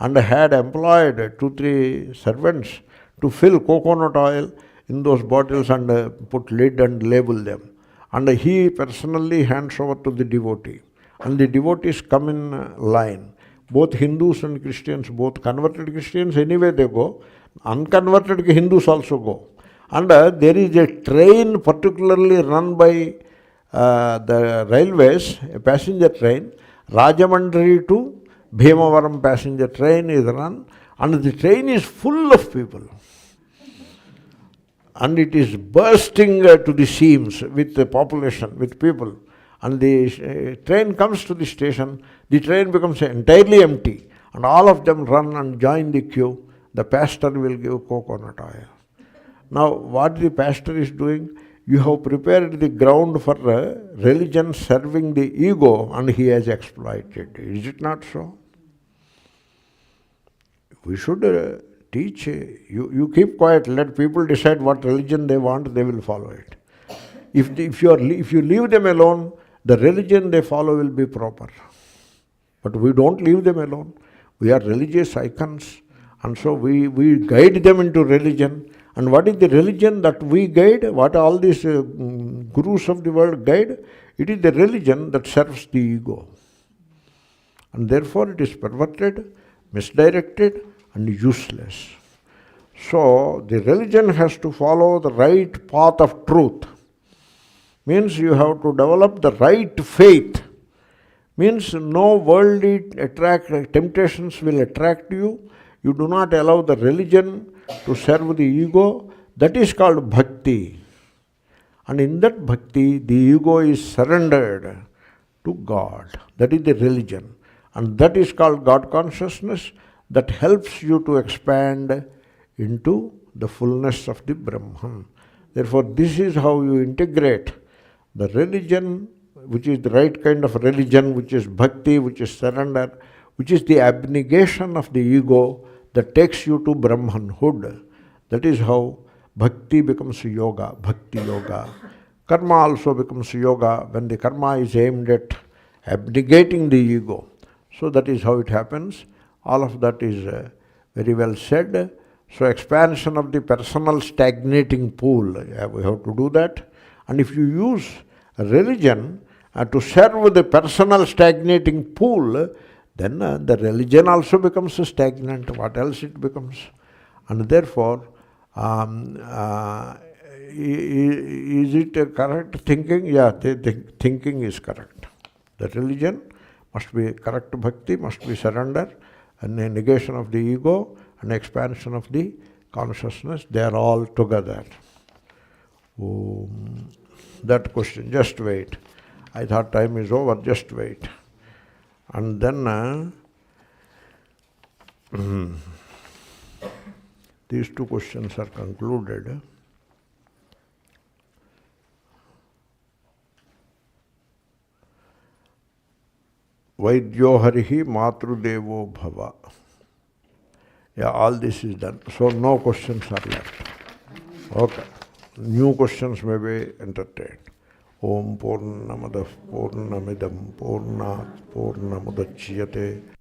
and had employed 2-3 servants to fill coconut oil in those bottles and put lid and label them. And he personally hands over to the devotee. And the devotees come in line. Both Hindus and Christians, both converted Christians, anyway they go. Unconverted Hindus also go. And there is a train particularly run by the railways, a passenger train, Rajamandri to Bhimavaram passenger train is run, and the train is full of people. And it is bursting to the seams with the population, with people. And the train comes to the station, the train becomes entirely empty, and all of them run and join the queue. The pastor will give coconut oil. Now, what the pastor is doing, you have prepared the ground for religion serving the ego, and he has exploited. Is it not so? We should teach. You keep quiet, let people decide what religion they want, they will follow it. If you leave them alone, the religion they follow will be proper. But we don't leave them alone. We are religious icons, and so we guide them into religion. And what is the religion that we guide? What all these gurus of the world guide? It is the religion that serves the ego. And therefore it is perverted, misdirected, and useless. So the religion has to follow the right path of truth. Means you have to develop the right faith. Means no worldly temptations will attract you. You do not allow the religion to serve the ego. That is called bhakti. And in that bhakti, the ego is surrendered to God. That is the religion. And that is called God consciousness, that helps you to expand into the fullness of the Brahman. Therefore, this is how you integrate the religion, which is the right kind of religion, which is bhakti, which is surrender, which is the abnegation of the ego that takes you to Brahmanhood. That is how bhakti becomes yoga, bhakti yoga. Karma also becomes yoga when the karma is aimed at abnegating the ego. So that is how it happens. All of that is very well said. So expansion of the personal stagnating pool, we have to do that. And if you use religion to serve the personal stagnating pool, then the religion also becomes stagnant. What else it becomes? And therefore, is it a correct thinking? Yeah, the thinking is correct. The religion must be correct bhakti, must be surrender, and a negation of the ego, and expansion of the consciousness. They are all together. That question, just wait. I thought time is over, just wait. And then These two questions are concluded. Vaidyo harihi matrudevo bhava. Yeah, all this is done. So no questions are left. Okay. New questions may be entertained. Om Purnamadaḥ Purnamidam Purnāt Purnamudachyate